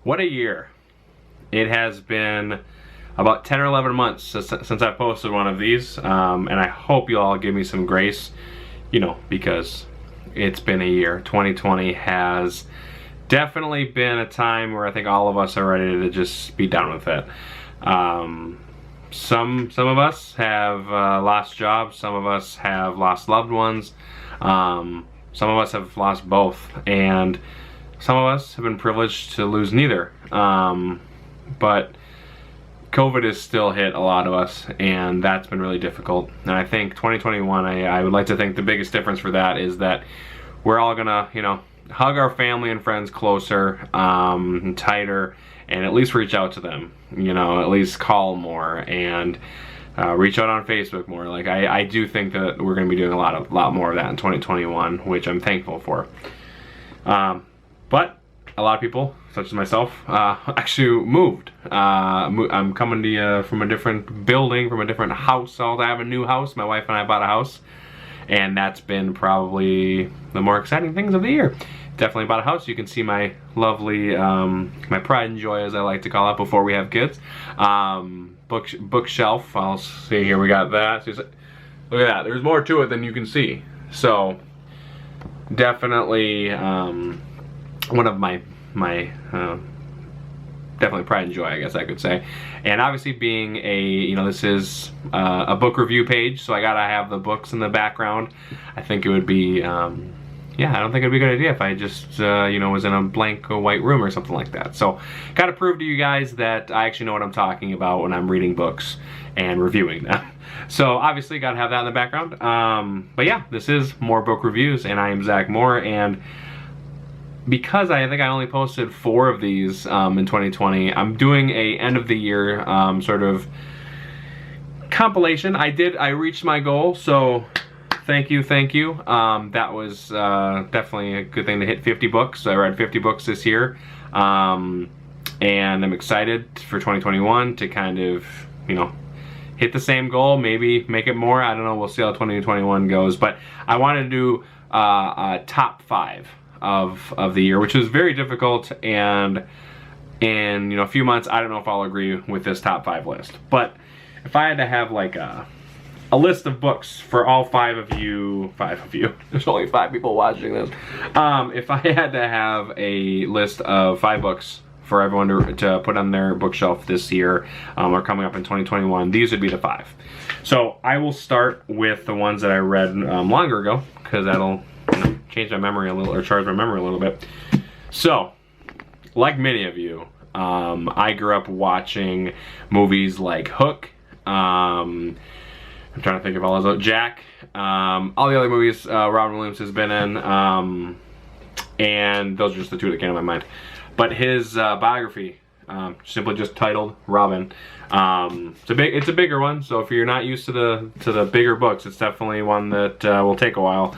What a year. It has been about 10 or 11 months since I posted one of these, and I hope you all give me some grace, because it's been a year. 2020 has definitely been a time where I think all of us are ready to just be done with it. Some of us have lost jobs, some of us have lost loved ones, some of us have lost both, and some of us have been privileged to lose neither. But COVID has still hit a lot of us, and that's been really difficult. And I think 2021, I would like to think the biggest difference for that is that we're all gonna, hug our family and friends closer, and tighter, and at least reach out to them. At least call more and reach out on Facebook more. Like I do think that we're gonna be doing a lot more of that in 2021, which I'm thankful for. But a lot of people, such as myself, actually moved. I'm coming to you from a different building, from a different house. I have a new house. My wife and I bought a house, and that's been probably the more exciting things of the year. Definitely bought a house. You can see my lovely, my pride and joy, as I like to call it, before we have kids. Bookshelf. I'll see here. We got that. Look at that. There's more to it than you can see. So definitely. One of my definitely pride and joy, I guess I could say. And obviously being this is a book review page, so I gotta have the books in the background. I think it would be, I don't think it'd be a good idea if I just, was in a blank white room or something like that. So gotta prove to you guys that I actually know what I'm talking about when I'm reading books and reviewing them. So obviously gotta have that in the background. But yeah, this is more book reviews, and I am Zach Moore, and because I think I only posted 4 of these in 2020, I'm doing a end of the year sort of compilation. I reached my goal, so thank you. That was definitely a good thing to hit 50 books. I read 50 books this year, and I'm excited for 2021 to kind of, hit the same goal, maybe make it more. I don't know, we'll see how 2021 goes, but I wanted to do a top 5 of the year, which was very difficult, and in a few months I don't know if I'll agree with this top 5 list. But if I had to have like a list of books for all 5 of you, there's only 5 people watching this, if I had to have a list of 5 books for everyone to put on their bookshelf this year, or coming up in 2021, these would be the 5. So I will start with the ones that I read longer ago, because that'll change my memory a little, or charge my memory a little bit. So, like many of you, I grew up watching movies like Hook, I'm trying to think of all those, Jack, all the other movies Robin Williams has been in, and those are just the 2 that came to my mind. But his biography, simply just titled Robin, it's a bigger one, so if you're not used to the bigger books, it's definitely one that will take a while.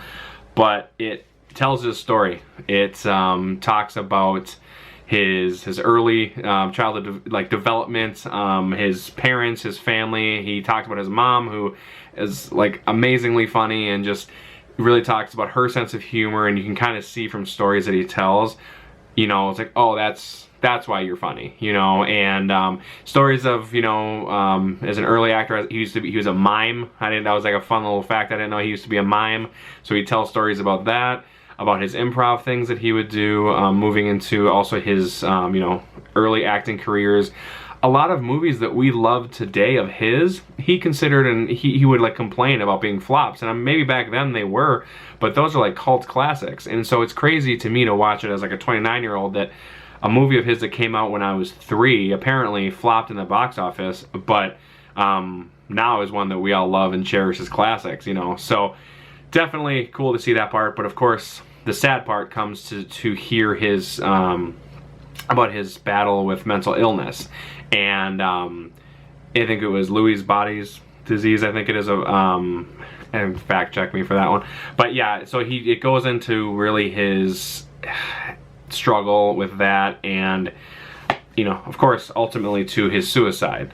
But it tells his story. It talks about his early childhood development, his parents, his family. He talks about his mom, who is amazingly funny, and just really talks about her sense of humor. And you can kind of see from stories that he tells, it's like, oh, that's why you're funny, and stories of, as an early actor, he was a mime. That was like a fun little fact. I didn't know he used to be a mime. So he tells stories about that, about his improv things that he would do, moving into also his, early acting careers. A lot of movies that we love today of his, he considered, and he would complain about being flops, and maybe back then they were, but those are cult classics. And so it's crazy to me to watch it as a 29-year-old that a movie of his that came out when I was 3 apparently flopped in the box office, but now is one that we all love and cherish as classics, So definitely cool to see that part. But of course, the sad part comes to hear his about his battle with mental illness, and I think it was Lewy body's disease. I think it is and fact check me for that one. But yeah, so it goes into really his struggle with that, and of course ultimately to his suicide.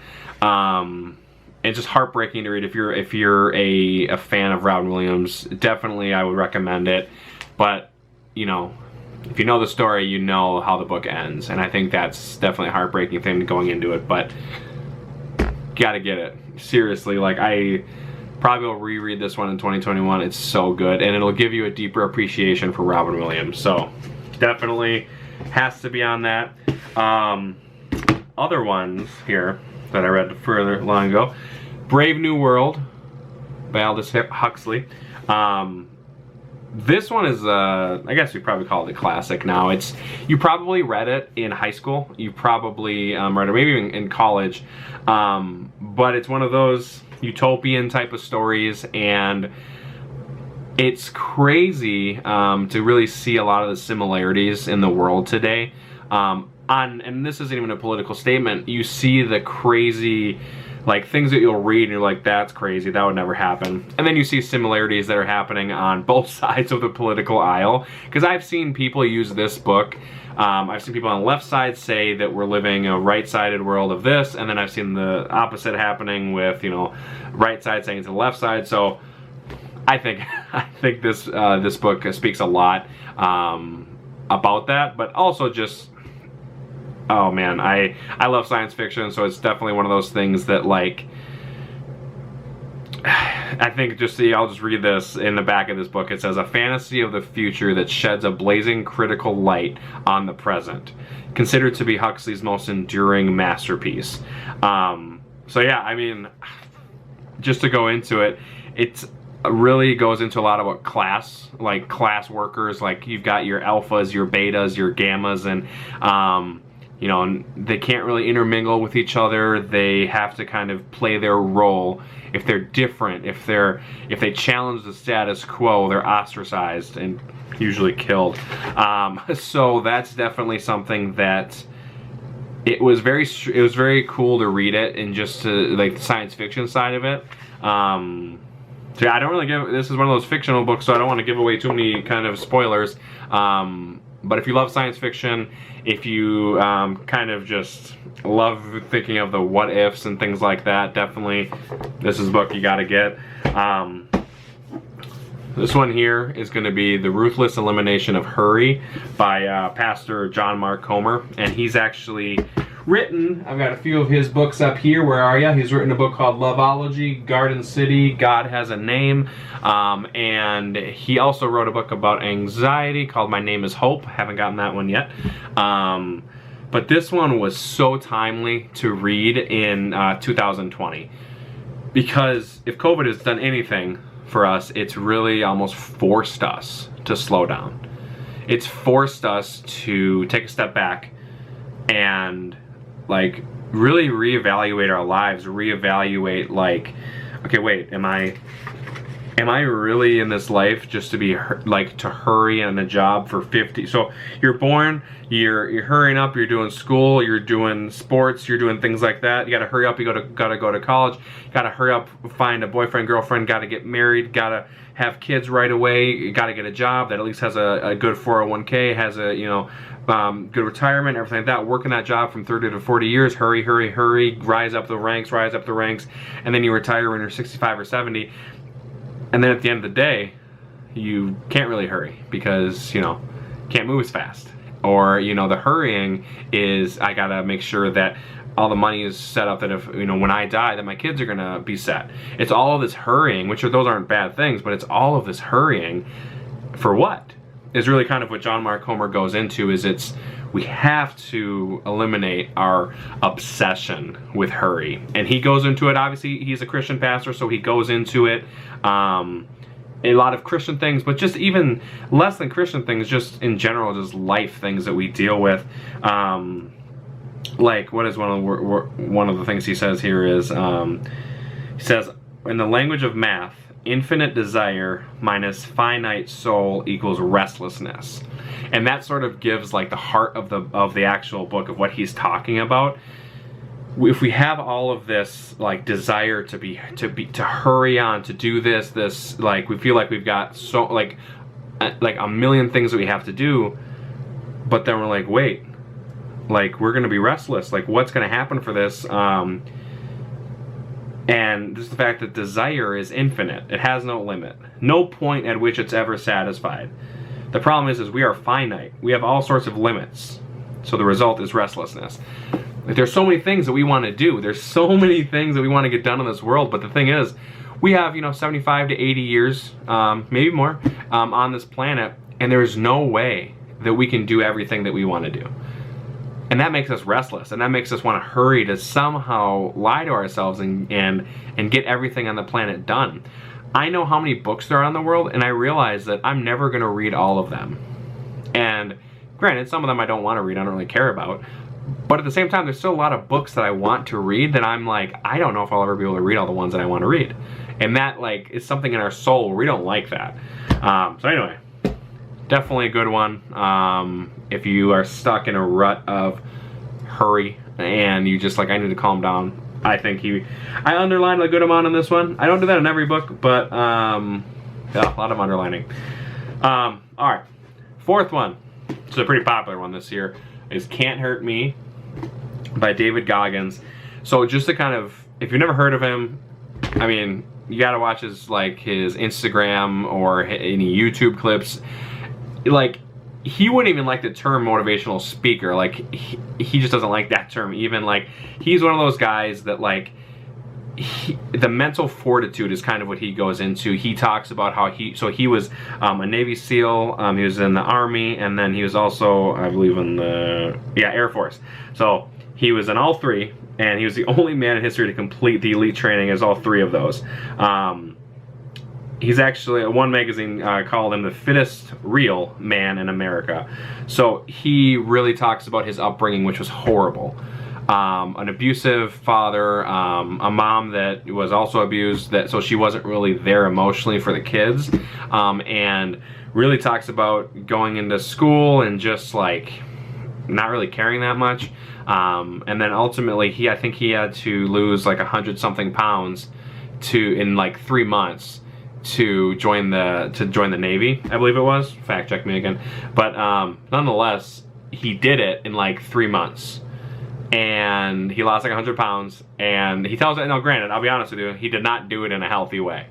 It's just heartbreaking to read. If you're a fan of Robin Williams, definitely I would recommend it. But if you know the story, you know how the book ends, and I think that's definitely a heartbreaking thing going into it, but gotta get it. Seriously, like, I probably will reread this one in 2021. It's so good, and it'll give you a deeper appreciation for Robin Williams, so definitely has to be on that. Other ones here that I read further long ago. Brave New World by Aldous Huxley. This one is, I guess we probably call it a classic now. You probably read it in high school. You probably read it maybe in college. But it's one of those utopian type of stories, and it's crazy to really see a lot of the similarities in the world today. And this isn't even a political statement. You see the crazy, like, things that you'll read and you're like, that's crazy, that would never happen. And then you see similarities that are happening on both sides of the political aisle. Because I've seen people use this book. I've seen people on the left side say that we're living a right-sided world of this, and then I've seen the opposite happening with, you know, right side saying to the left side. So I think this book speaks a lot about that, but also just, oh man, I love science fiction, so it's definitely one of those things that, like, I think I'll just read this in the back of this book. It says, a fantasy of the future that sheds a blazing critical light on the present, considered to be Huxley's most enduring masterpiece. So yeah, I mean, just to go into it, it really goes into a lot about class, like class workers. Like, you've got your alphas, your betas, your gammas, and you know, and they can't really intermingle with each other. They have to kind of play their role. If they're different, if they challenge the status quo, they're ostracized and usually killed. So that's definitely something that it was very cool to read it, and just to, like, the science fiction side of it. So yeah, I don't really this is one of those fictional books, so I don't want to give away too many kind of spoilers. But if you love science fiction, if you kind of just love thinking of the what ifs and things like that, definitely this is a book you gotta get. This one here is going to be The Ruthless Elimination of Hurry by Pastor John Mark Comer, and he's actually written, I've got a few of his books up here. Where are ya? He's written a book called Loveology, Garden City, God Has a Name, and he also wrote a book about anxiety called My Name is Hope. Haven't gotten that one yet. But this one was so timely to read in 2020, because if COVID has done anything for us, it's really almost forced us to slow down. It's forced us to take a step back and, like, really reevaluate our lives, reevaluate, like, okay, wait, am I really in this life just to be, like, to hurry on a job for 50? So you're born, you're hurrying up, you're doing school, you're doing sports, you're doing things like that. You gotta hurry up, you gotta go to college, you gotta hurry up, find a boyfriend, girlfriend, gotta get married, gotta have kids right away, you gotta get a job that at least has a good 401k, has a, you know, good retirement, everything like that. Working that job from 30 to 40 years, hurry, hurry, hurry, rise up the ranks, and then you retire when you're 65 or 70. And then at the end of the day, you can't really hurry because, you know, can't move as fast. Or, you know, the hurrying is, I gotta make sure that all the money is set up that if, you know, when I die, that my kids are gonna be set. It's all of this hurrying, those aren't bad things, but it's all of this hurrying for what? Is really kind of what John Mark Comer goes into, is we have to eliminate our obsession with hurry. And he goes into it, obviously he's a Christian pastor, so he goes into it, a lot of Christian things, but just even less than Christian things, just in general, just life things that we deal with. Like, what is one of the things he says here is, he says, in the language of math, infinite desire minus finite soul equals restlessness. And that sort of gives, like, the heart of the actual book of what he's talking about. If we have all of this, like, desire to hurry on, to do this, like, we feel like we've got so, like a million things that we have to do, but then we're like, wait, like, we're gonna be restless, like, what's gonna happen for this? And just the fact that desire is infinite. It has no limit. No point at which it's ever satisfied. The problem is we are finite. We have all sorts of limits. So the result is restlessness. Like, there's so many things that we want to do. There's so many things that we want to get done in this world. But the thing is, we have, 75 to 80 years, maybe more, on this planet. And there's no way that we can do everything that we want to do. And that makes us restless. And that makes us want to hurry to somehow lie to ourselves and get everything on the planet done. I know how many books there are in the world, and I realize that I'm never going to read all of them. And granted, some of them I don't want to read, I don't really care about. But at the same time, there's still a lot of books that I want to read that I'm like, I don't know if I'll ever be able to read all the ones that I want to read. And that, like, is something in our soul where we don't like that. So anyway, definitely a good one. If you are stuck in a rut of hurry and you just like, I need to calm down, I think I underlined a good amount on this one. I don't do that in every book, but yeah, a lot of underlining. All right, fourth one. It's a pretty popular one this year. Is Can't Hurt Me by David Goggins. So just to kind of, if you've never heard of him, I mean, you gotta watch his Instagram or any YouTube clips. Like, he wouldn't even like the term motivational speaker. Like, he just doesn't like that term. Even like, he's one of those guys that like, the mental fortitude is kind of what he goes into. He talks about how he was a Navy SEAL, he was in the Army, and then he was also, I believe, in the Air Force. So he was in all three, and he was the only man in history to complete the elite training as all three of those. He's actually, one magazine called him the fittest real man in America. So he really talks about his upbringing, which was horrible. An abusive father, a mom that was also abused, so she wasn't really there emotionally for the kids, and really talks about going into school and just like not really caring that much, and then ultimately I think he had to lose like 100-something pounds in like 3 months to join the Navy, I believe it was. Fact check me again. But nonetheless, he did it in like 3 months. And he lost like 100 pounds, and he tells it, now granted, I'll be honest with you, he did not do it in a healthy way,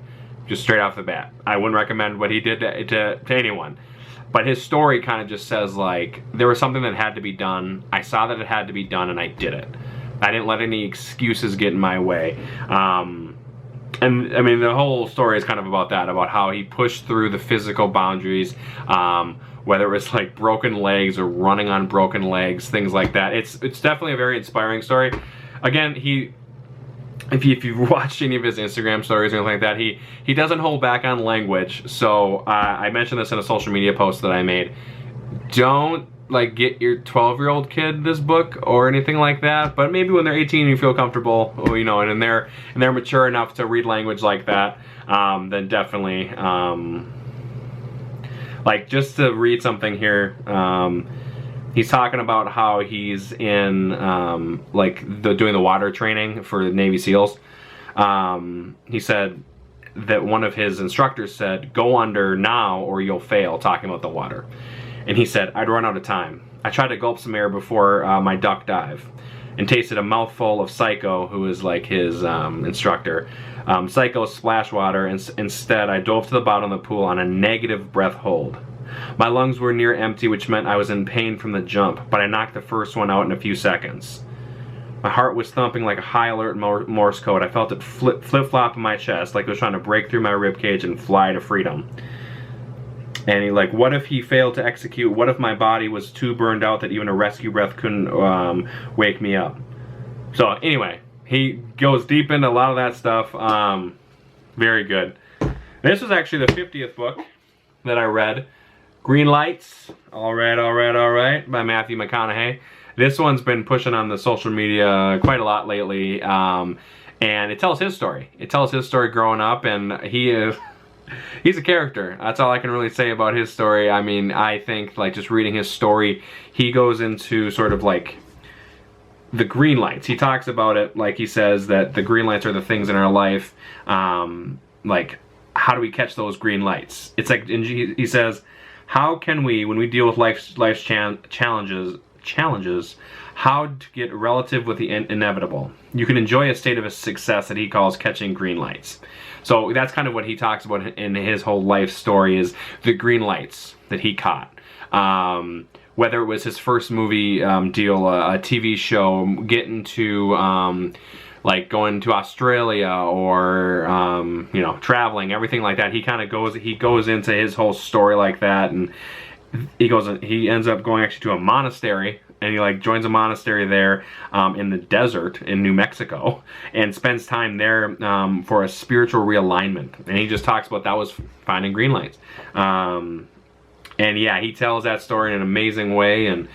just straight off the bat. I wouldn't recommend what he did to anyone. But his story kind of just says like, there was something that had to be done, I saw that it had to be done, and I did it. I didn't let any excuses get in my way. And I mean, the whole story is kind of about that, about how he pushed through the physical boundaries, whether it was like broken legs or running on broken legs, things like that. It's definitely a very inspiring story. Again, if you've watched any of his Instagram stories or anything like that, he doesn't hold back on language. So I mentioned this in a social media post that I made. Don't like get your 12-year-old kid this book or anything like that, but maybe when they're 18 and you feel comfortable, and they're mature enough to read language like that, then definitely. Like, just to read something here, he's talking about how he's in doing the water training for the Navy SEALs. He said that one of his instructors said, "Go under now or you'll fail," talking about the water. And he said, "I'd run out of time. I tried to gulp some air before my duck dive and tasted a mouthful of Psycho," who is like his instructor. Psycho's splash water, and instead I dove to the bottom of the pool on a negative breath hold. My lungs were near empty, which meant I was in pain from the jump, but I knocked the first one out in a few seconds. My heart was thumping like a high alert Morse code. I felt it flip-flop in my chest, like it was trying to break through my ribcage and fly to freedom. And he like, what if he failed to execute? What if my body was too burned out that even a rescue breath couldn't wake me up? So anyway, he goes deep into a lot of that stuff. Very good. This was actually the 50th book that I read. Green Lights, all right, by Matthew McConaughey. This one's been pushing on the social media quite a lot lately, and it tells his story. It tells his story growing up, and he's a character. That's all I can really say about his story. I mean, I think like just reading his story, he goes into sort of like the green lights. He talks about it, like he says that the green lights are the things in our life, like how do we catch those green lights? It's like, and he says, how can we, when we deal with life's challenges, challenges how to get relative with the inevitable. You can enjoy a state of success that he calls catching green lights. So that's kind of what he talks about in his whole life story, is the green lights that he caught. Whether it was his first movie deal, a TV show, getting to like going to Australia, or you know, traveling, everything like that. He kind of goes into his whole story like that, and he ends up going actually to a monastery, and he like joins a monastery there in the desert in New Mexico, and spends time there for a spiritual realignment. And he just talks about that was finding green lights. And yeah, he tells that story in an amazing way, and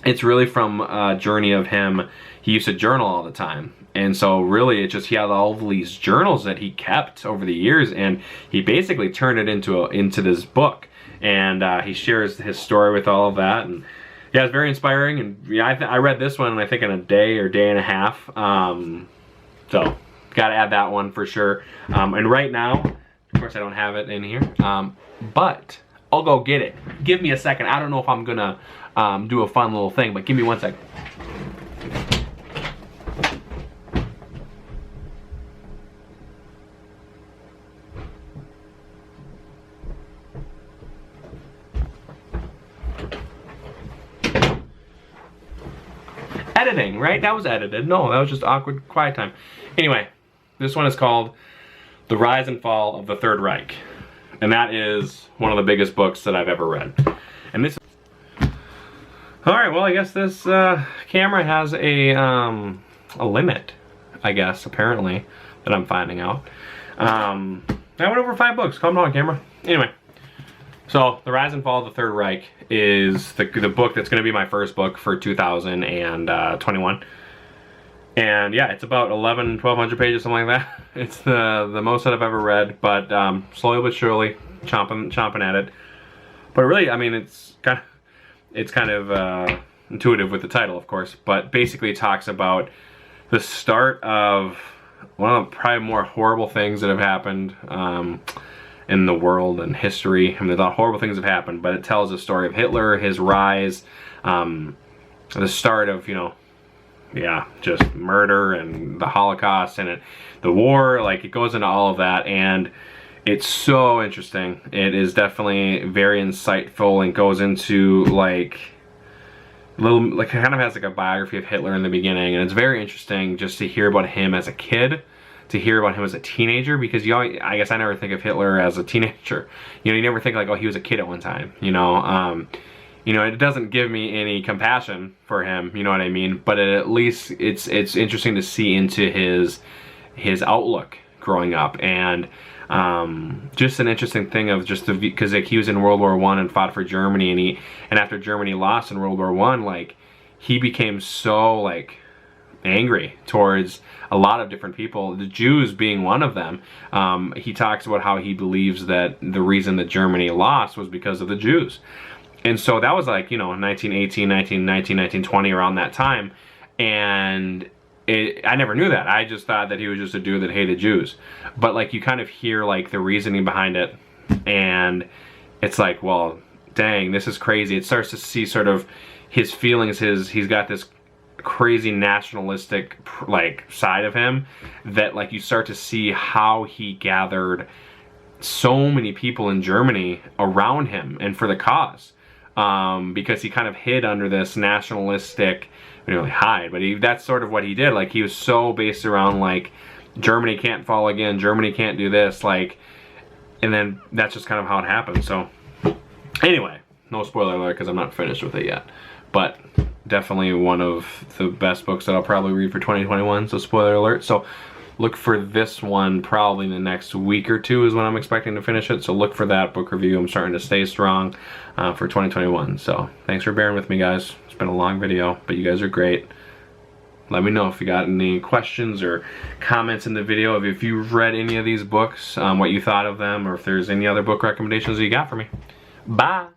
it's really from a journey of him. He used to journal all the time, and so really it's just he had all of these journals that he kept over the years, and he basically turned it into this book, and he shares his story with all of that. And yeah, it's very inspiring. And yeah, I read this one, I think, in a day or day and a half. So gotta add that one for sure. And right now, of course, I don't have it in here, but I'll go get it. Give me a second. I don't know if I'm gonna do a fun little thing, but give me 1 second. Editing, right? That was edited. No, that was just awkward quiet time. Anyway, this one is called The Rise and Fall of the Third Reich. And that is one of the biggest books that I've ever read. And this... Alright, well, I guess this camera has a limit, I guess, apparently, that I'm finding out. I went over 5 books. Calm down, camera. Anyway. So, The Rise and Fall of the Third Reich is the book that's going to be my first book for 2021. And yeah, it's about 1,200 pages, something like that. It's the most that I've ever read, but slowly but surely chomping at it. But really, I mean, it's kind of intuitive with the title, of course, but basically it talks about the start of one of the probably more horrible things that have happened in the world and history. I mean, a lot of horrible things have happened, but it tells the story of Hitler, his rise, the start of, you know, yeah, just murder and the Holocaust and the war. Like, it goes into all of that, and it's so interesting. It is definitely very insightful and goes into like it kind of has like a biography of Hitler in the beginning, and it's very interesting just to hear about him as a kid, to hear about him as a teenager, because I guess I never think of Hitler as a teenager. You know, you never think like, oh, he was a kid at one time, you know. You know, it doesn't give me any compassion for him, you know what I mean? But at least it's interesting to see into his outlook growing up, and just an interesting thing of just because like he was in World War I and fought for Germany, and after Germany lost in World War I, like he became so like angry towards a lot of different people, the Jews being one of them. He talks about how he believes that the reason that Germany lost was because of the Jews. And so that was like, you know, 1918, 1919, 1920, around that time. And I never knew that. I just thought that he was just a dude that hated Jews. But like, you kind of hear like the reasoning behind it, and it's like, well, dang, this is crazy. It starts to see sort of his feelings, he's got this crazy nationalistic like side of him that like you start to see how he gathered so many people in Germany around him and for the cause. Because he kind of hid under this nationalistic, you know, hide, but that's sort of what he did. Like, he was so based around like Germany can't fall again, Germany can't do this, like, and then that's just kind of how it happened. So anyway, no spoiler alert because I'm not finished with it yet, but definitely one of the best books that I'll probably read for 2021, so spoiler alert. So look for this one probably in the next week or two is when I'm expecting to finish it. So look for that book review. I'm starting to stay strong for 2021. So thanks for bearing with me, guys. It's been a long video, but you guys are great. Let me know if you got any questions or comments in the video, if you've read any of these books, what you thought of them, or if there's any other book recommendations that you got for me. Bye!